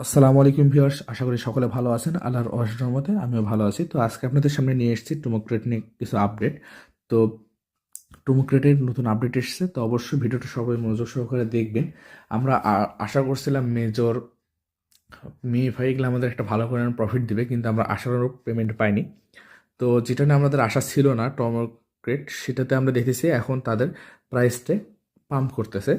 আসসালামু আলাইকুম ভিউয়ার্স, আশা করি সকলে ভালো আছেন। আল্লাহর অশেষ রহমতে আমিও ভালো আছি। তো আজকে আপনাদের সামনে নিয়ে এসেছি টুমোক্রেট নিয়ে কিছু আপডেট। তো টুমোক্রেটের নতুন আপডেট এসেছে, তো অবশ্যই ভিডিওটা সবাই মনোযোগ সহকারে দেখবেন। আমরা আশা করছিলাম মেজর ভেহিকল আমাদের একটা ভালো করে প্রফিট দিবে, কিন্তু আমরা আশানুরূপ পেমেন্ট পাইনি। তো যেটা নিয়ে আমাদের আশা ছিল না টমোক্রেট, সেটাতে আমরা দেখতেছি এখন তাদের প্রাইসটা পাম্প করতেছে।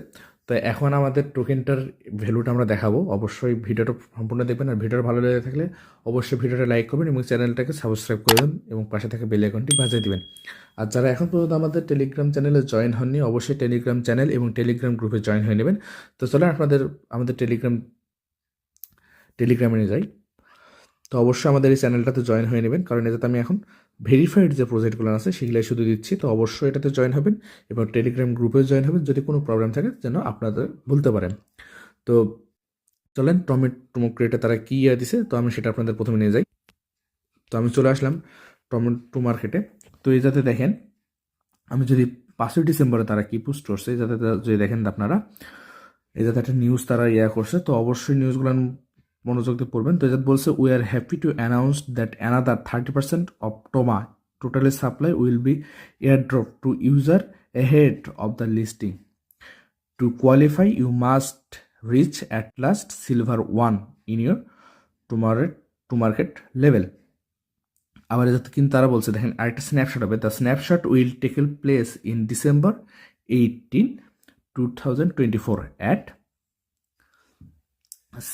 তো এখন আমাদের টোকেনটার ভ্যালুটা আমরা দেখাবো। অবশ্যই ভিডিওটা সম্পূর্ণ দেখবেন, আর ভিডিওটা ভালো লেগে থাকলে অবশ্যই ভিডিওটা লাইক করবেন এবং চ্যানেলটাকে সাবস্ক্রাইব করে দেবেন এবং পাশে থাকা বেল আইকনটি বাজিয়ে দিবেন। আর যারা এখন পর্যন্ত আমাদের টেলিগ্রাম চ্যানেলে জয়েন হননি, অবশ্যই টেলিগ্রাম চ্যানেল এবং টেলিগ্রাম গ্রুপে জয়েন হয়ে নেবেন। তো চলেন আমাদের টেলিগ্রামে নিয়ে যাই। তো অবশ্যই আমাদের এই চ্যানেলটাতে জয়েন হয়ে নেবেন, কারণ এটাতে আমি এখন ভেরিফাইড যে প্রজেক্টগুলো আছে সেগুলাই শুধু দিচ্ছি। তো অবশ্যই এটাতে জয়েন হবেন এবং টেলিগ্রাম গ্রুপে জয়েন হবেন। যদি কোনো প্রবলেম থাকে যেন আপনাদের বলতে পারেন। তো চলেন টমেটো তারা কী দিছে, তো আমি সেটা আপনাদের প্রথমে নিয়ে যাই। তো আমি চলে আসলাম টমেটো মার্কেটে। তো এই যাতে দেখেন, আমি যদি 5ই ডিসেম্বরে তারা কি পোস্ট করছে, যাতে যদি দেখেন আপনারা, এই যাতে একটা নিউজ তারা করছে। তো অবশ্যই নিউজগুলো মনোযোগ দিয়ে পড়বেন। তো এটা বলছে, we are happy to announce that another 30% of TOMA totally supply will be airdrop to user ahead of the listing. To qualify, you must reach at last silver 1 in your to market level. আবার এটাতে কিন্তু তারা বলছে, দেখেন আরেকটা snapshot হবে, the snapshot will take place in December 18, 2024 at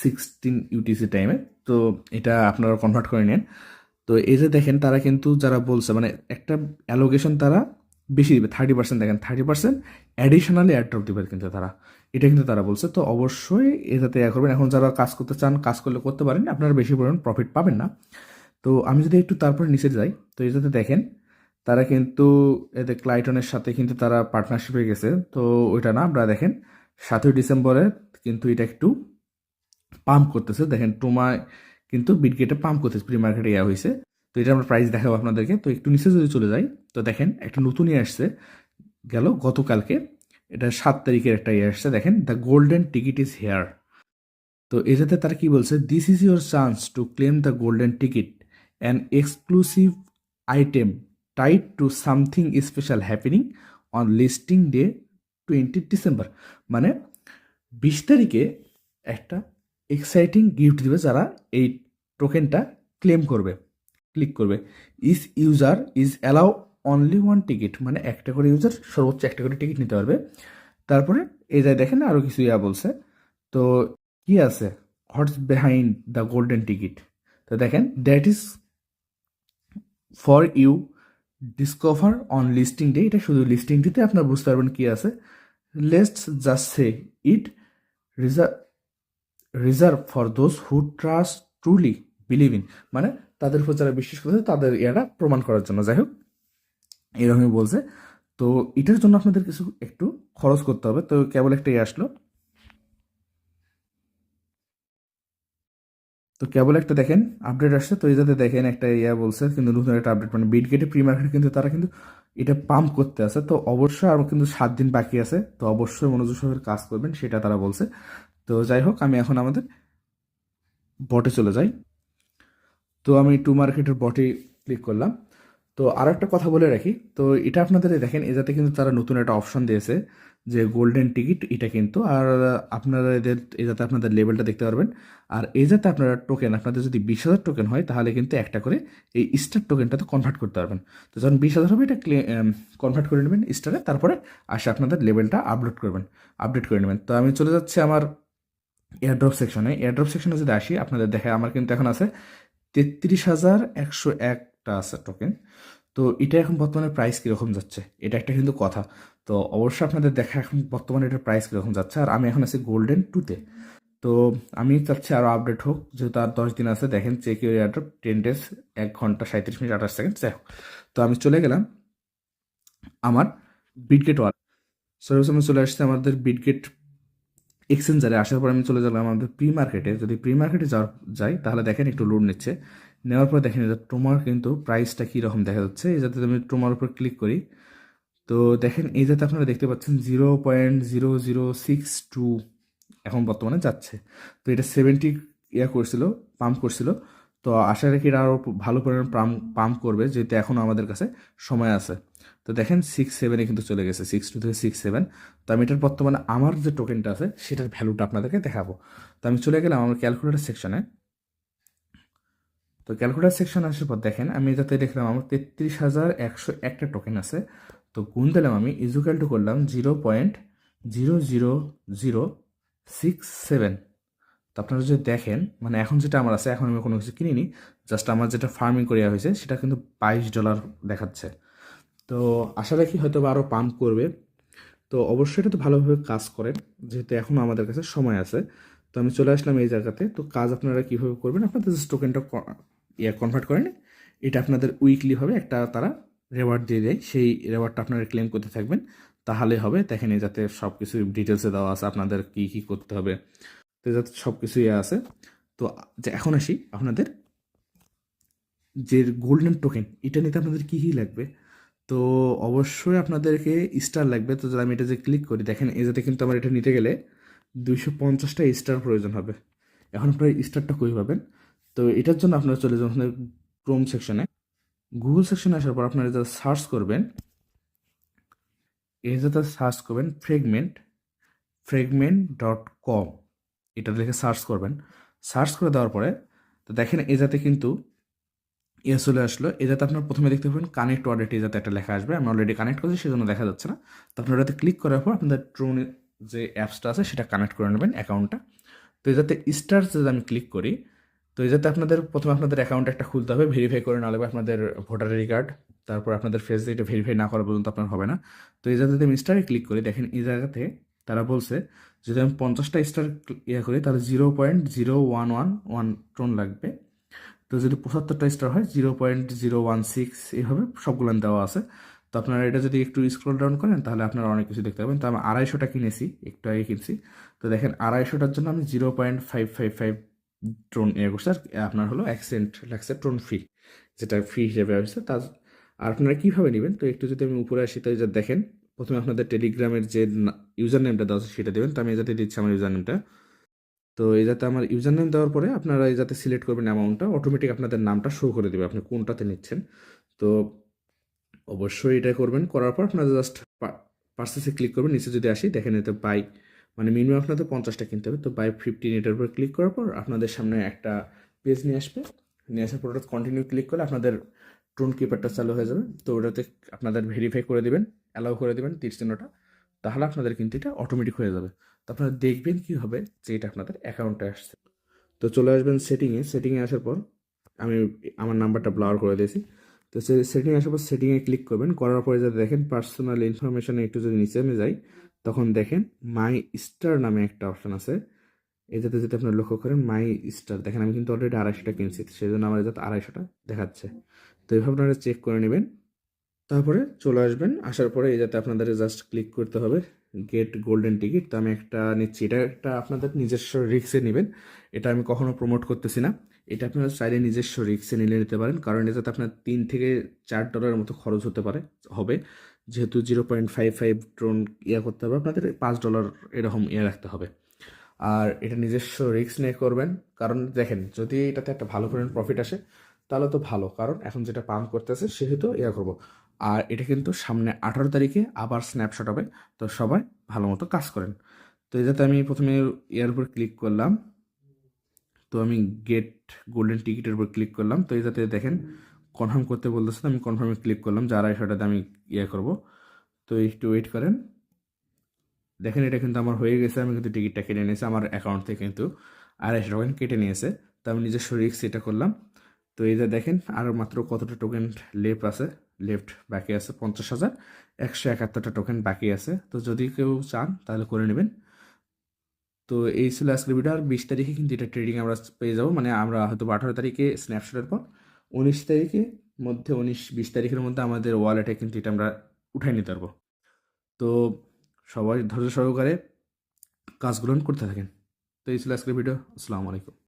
16 UTC টাইমে। তো এটা আপনারা কনভার্ট করে নেন। তো এই যে দেখেন, তারা কিন্তু যারা বলছে মানে একটা অ্যালোকেশন তারা বেশি দিবে, 30%। দেখেন 30% অ্যাডিশনালি অ্যাড্রপ দিবে কিন্তু তারা, এটা কিন্তু তারা বলছে। তো অবশ্যই এটাতে করবেন। এখন যারা কাজ করতে চান, কাজ করলে করতে পারেন, আপনারা বেশি পরিমাণ প্রফিট পাবেন না। তো আমি যদি একটু তারপরে নিচে যাই, তো এটাতে দেখেন তারা কিন্তু এতে ক্লাইটনের সাথে কিন্তু তারা পার্টনারশিপে গেছে। তো ওইটা না, আমরা দেখেন 7ই ডিসেম্বরে কিন্তু এটা একটু পাম্প করতেছে। দেখেন টোমায় কিন্তু বিটগেটে পাম্প করতেছে, প্রি মার্কেটে হয়েছে। তো এটা আমরা প্রাইস দেখাবো আপনাদেরকে। তো একটু নিচে যদি চলে যাই, তো দেখেন একটা নতুনই আসছে গতকালকে, এটা 7 তারিখের একটা আসছে। দেখেন, the golden ticket is here. তো এটাতে তারা কি বলছে, this is your chance to claim the golden ticket, an exclusive item tied to something special happening on listing day 20 December. মানে 20 তারিখে একটা এক্সাইটিং গিফট দিবে যারা এই টোকেনটা ক্লেম করবে, ক্লিক করবে। Is user is allow only one ticket, মানে একটা করে ইউজার সর্বোচ্চ একটা করে টিকিট নিতে পারবে। তারপরে এই যায় দেখেন আরও কিছু বলছে। তো কি আছে, what's behind the golden ticket. তো দেখেন, that is for you discover on listing day. এটা শুধু লিস্টিং ডেতে আপনার বুঝতে পারবেন কি আছে। Let's just say it reserve reserve for those who trust truly believe in, মানে তাদের উপর যারা বিশ্বাস করছে তাদের ইয়াটা প্রমাণ করার জন্য। যাই হোক, এরকমই বলছে। তো এটার জন্য আপনাদের কিছু একটু খরচ করতে হবে। তো কেবল একটা আসলো, তো কেবল একটা দেখেন আপডেট আসছে। তো এটাতে দেখেন একটা বলছে কিন্তু নতুন একটা আপডেট, মানে বিটগেটে প্রি মার্কেট কিন্তু তারা কিন্তু এটা পাম্প করতে আছে। তো অবশ্যই আর কিন্তু 7 দিন বাকি আছে। তো অবশ্যই মনোযোগ সহকারে কাজ করবেন, সেটা তারা বলছে। তো যাই হোক, আমি এখন আমাদের বটে চলে যাই। তো আমি টু মার্কেটের বটে ক্লিক করলাম। তো আর একটা কথা বলে রাখি, তো এটা আপনাদের দেখেন এটাতে কিন্তু তারা নতুন একটা অপশন দিয়েছে যে গোল্ডেন টিকিট, এটা কিন্তু আর আপনারা এটাতে আপনাদের লেভেলটা দেখতে পারবেন। আর এই যাতে আপনারা টোকেন, আপনাদের যদি 20,000 টোকেন হয় তাহলে কিন্তু একটা করে এই স্টার টোকেনটাতে কনভার্ট করতে পারবেন। তো যখন 20,000 হবে এটা কনভার্ট করে নেবেন স্টারে, তারপরে আসে আপনাদের লেভেলটা আপডেট করে নেবেন। তো আমি চলে যাচ্ছি আমার এয়ারড্রপ সেকশনে। এয়ারড্রপ সেকশনে যদি আসি, আপনাদের দেখে আমার কিন্তু এখন আছে 33,101টা আছে টোকেন। তো এটা এখন বর্তমানে প্রাইস কীরকম যাচ্ছে, এটা একটা কিন্তু কথা। তো অবশ্যই আপনাদের দেখা এখন বর্তমানে এটার প্রাইস কীরকম যাচ্ছে। আর আমি এখন আছি গোল্ডেন 2-তে। তো আমি চাচ্ছি আরও আপডেট হোক, যেহেতু আর 10 দিন আছে। দেখেন চেক ইউর এয়ারড্রপ 10 ডেজ, 1 ঘন্টা 37 মিনিট 28 সেকেন্ড। যাই হোক, তো আমি চলে গেলাম আমার বিটগেট ওয়ালেট। সর্বশেষ আমি চলে আসছি আমাদের বিটগেট এক্সচেঞ্জারে। আসার পর আমি চলে গেলাম আমাদের প্রি মার্কেটে। যদি প্রি মার্কেটে যাই তাহলে দেখেন একটু লোড নিচ্ছে। নেওয়ার পর দেখেন যে টোমার কিন্তু প্রাইসটা কীরকম দেখা যাচ্ছে। এই যাতে আমি টোমার উপর ক্লিক করি, তো দেখেন এই যাতে আপনারা দেখতে পাচ্ছেন 0.0062 এখন বর্তমানে যাচ্ছে। তো এটা করছিল, পাম্প করছিল। তো আশা রাখি এরা আরও ভালো পরিমাণ পাম্প করবে, যেহেতু এখনও আমাদের কাছে সময় আছে। তো দেখেন 6-7 কিন্তু চলে গেছে, 6-2 থেকে 6-7। তো আমি এটার বর্তমানে আমার যে টোকেনটা আছে সেটার ভ্যালুটা আপনাদেরকে দেখাবো। তো আমি চলে গেলাম আমার ক্যালকুলেটর সেকশনে। তো ক্যালকুলেটর সেকশন আসার পর দেখেন আমি যাতে দেখলাম আমার 33,101টা টোকেন আছে। তো গুণ দিলাম, আমি ইজুক্যাল টু করলাম 0.00067। তো আপনারা যদি দেখেন, মানে এখন যেটা আমার আছে, এখন আমি কোনো কিছু কিনিনি, জাস্ট আমার যেটা ফার্মিং করিয়া হয়েছে সেটা কিন্তু $22 দেখাচ্ছে। তো আশা রাখি হয়তো বা আরও পাম্প করবে। তো অবশ্যই এটা তো ভালোভাবে কাজ করেন, যেহেতু এখনও আমাদের কাছে সময় আছে। তো আমি চলে আসলাম এই জায়গাতে। তো কাজ আপনারা কীভাবে করবেন, আপনাদের জাস্ট টোকেনটা কনভার্ট করেন, এটা আপনাদের উইকলিভাবে একটা তারা রেওয়ার্ড দিয়ে দেয়, সেই রেওয়ার্ডটা আপনারা ক্লেম করতে থাকবেন, তাহলে হবে। দেখেন এই যাতে সব কিছু ডিটেলসে দেওয়া আছে আপনাদের কী কী করতে হবে, তো যাতে সব কিছু আছে। তো যে এখন আসি আপনাদের যে গোল্ডেন টোকেন, এটা নিতে আপনাদের কী কী লাগবে। তো অবশ্যই আপনাদেরকে স্টার লাগবে। তো যদি আমি এটা যে ক্লিক করি, দেখেন এই যাতে কিন্তু আমার এটা নিতে গেলে 250টা স্টার প্রয়োজন হবে। এখন আপনারা স্টারটা কই পাবেন, তো এটার জন্য আপনারা চলে যাবেন আপনাদের ক্রোম সেকশনে। গুগল সেকশনে আসার পর আপনারা যারা সার্চ করবেন, এই যাতে সার্চ করবেন fragment.com, এটা লিখে সার্চ করবেন। সার্চ করে দেওয়ার পরে তো দেখেন এই যাতে কিন্তু চলে আসলো। এ যাতে আপনার প্রথমে দেখতে পাবেন কানেক্ট ওয়ালেট, এই যাতে একটা লেখা আসবে। আমি অলরেডি কানেক্ট করেছি, সেজন্য দেখা যাচ্ছে না। তো আপনারা এটাতে ক্লিক করার পর আপনাদের ট্রোন যে অ্যাপসটা আছে সেটা কানেক্ট করে নেবেন অ্যাকাউন্টটা। তো এই যাতে স্টার যদি আমি ক্লিক করি, তো এই যাতে আপনাদের প্রথমে আপনাদের অ্যাকাউন্ট একটা খুলতে হবে, ভেরিফাই করে না লাগবে আপনাদের ভোটার আইডি কার্ড, তারপর আপনাদের ফেস এটা ভেরিফাই না করা পর্যন্ত আপনার হবে না। তো এই যাতে আমি স্টারে ক্লিক করি, দেখেন এই জায়গাতে তারা বলছে যদি আমি 50টা স্টার করি তাহলে 0.0111 ট্রোন লাগবে। তো যদি 75টা স্টার হয় 0.016, এইভাবে সবগুলো দেওয়া আছে। তো আপনারা এটা যদি একটু স্ক্রল ডাউন করেন তাহলে আপনারা অনেক কিছু দেখতে পাবেন। তো আমি 250টা কিনেছি, একটু আগে কিনছি। তো দেখেন 250টার জন্য আমি 0.555 ট্রোন করছি, আর আপনার হলো 1 সেন্ট লাগছে ট্রোন ফি, যেটা ফি হিসেবে আসছে। আর আপনারা কীভাবে নেবেন, তো একটু যদি আমি উপরে আসি, তো এই যে দেখেন প্রথমে আপনাদের টেলিগ্রামের যে ইউজার নেমটা দেওয়া আছে সেটা দেবেন। তো আমি যাতে দিচ্ছি আমার ইউজার নেমটা। তো এই যাতে আমার ইউজার নেম দেওয়ার পরে আপনারা এই যাতে সিলেক্ট করবেন অ্যামাউন্টটা, অটোমেটিক আপনাদের নামটা শো করে দেবে আপনি কোনটাতে নিচ্ছেন। তো অবশ্যই এটা করবেন। করার পর আপনারা জাস্ট পার্সেসে ক্লিক করবেন। নিচে যদি আসি দেখেন এতে বাই, মানে মিনিমাম আপনাদের 50টা কিনতে হবে। তো বাই 15 এটার উপর ক্লিক করার পর আপনাদের সামনে একটা পেজ নিয়ে আসবে। নিয়ে আসার পর ওটা কন্টিনিউ ক্লিক করলে আপনাদের ট্রোন কিপারটা চালু হয়ে যাবে। তো ওটাতে আপনাদের ভেরিফাই করে দেবেন, অ্যালাউ করে দেবেন তীর চিহ্নটা, তাহলে আপনাদের কিন্তু এটা অটোমেটিক হয়ে যাবে। তো আপনারা দেখবেন কী হবে যে এটা আপনাদের অ্যাকাউন্টে আসছে। তো চলে আসবেন সেটিংয়ে আসার পর আমি আমার নাম্বারটা ব্লার করে দিয়েছি। তো সেটিংয়ে আসার পর সেটিংয়ে ক্লিক করবেন। করার পরে যাতে দেখেন পার্সোনাল ইনফরমেশনে একটু যদি নিচে আমি যাই, তখন দেখেন মাই স্টার নামে একটা অপশান আছে। এই যাতে যদি আপনারা লক্ষ্য করেন মাই স্টার, দেখেন আমি কিন্তু অলরেডি 250টা কিনছি, সেই জন্য আমার যাতে 250টা দেখাচ্ছে। তো এইভাবে আপনারা চেক করে নেবেন। তারপরে চলে আসবেন, আসার পরে এই যাতে আপনাদের জাস্ট ক্লিক করতে হবে গেট গোল্ডেন টিকিট। তো আমি একটা নিচ্ছি, এটা একটা আপনাদের নিজস্ব রিক্সে নেবেন, এটা আমি কখনো প্রমোট করতেছি না। এটা আপনারা চাইলে নিজস্ব রিক্সে নিলে নিতে পারেন, কারণ এটাতে আপনার $3 থেকে $4 মতো খরচ হতে পারে হবে, যেহেতু 0.55 ট্রোন করতে হবে আপনাদের $5 এরকম রাখতে হবে। আর এটা নিজস্ব রিস্ক নিয়ে করবেন, কারণ দেখেন যদি এটাতে একটা ভালো পরিমাণ প্রফিট আসে তাহলে তো ভালো, কারণ এখন যেটা পাম্প করতেছে সেহেতু করবো। আর এটা কিন্তু সামনে 18 তারিখে আবার স্ন্যাপশট হবে, তো সবাই ভালো মতো কাজ করেন। তো এই যাতে আমি প্রথমে উপর ক্লিক করলাম, তো আমি গেট গোল্ডেন টিকিটের উপর ক্লিক করলাম। তো এই যাতে দেখেন কনফার্ম করতে বলতেছে, আমি কনফার্মে ক্লিক করলাম যে 250টাতে আমি করবো। তো একটু ওয়েট করেন, দেখেন এটা কিন্তু আমার হয়ে গেছে। আমি কিন্তু টিকিটটা কেটে নিয়েছি আমার অ্যাকাউন্ট থেকে, কিন্তু 250 টোকেন কেটে নিয়েছে। তো আমি নিজস্ব রিস্ক এটা করলাম। তো এই যে দেখেন আর মাত্র কতটা টোকেন লেফট বাকি আছে, 50,171টা টোকেন বাকি আছে। তো যদি কেউ চান তাহলে করে নেবেন। তো এই ছিল আজকের ভিডিও। আর 20 তারিখে কিন্তু এটা ট্রেডিং আমরা পেয়ে যাবো, মানে আমরা হয়তো 18 তারিখে স্ন্যাপশটের পর 19 তারিখে মধ্যে 19-20 তারিখের মধ্যে আমাদের ওয়ালেটে কিন্তু এটা আমরা উঠাই নিতে পারবো। তো সবাই ধৈর্য সহকারে কাজগুলো করতে থাকেন। তো এই ছিল আজকের ভিডিও। আসসালামু আলাইকুম।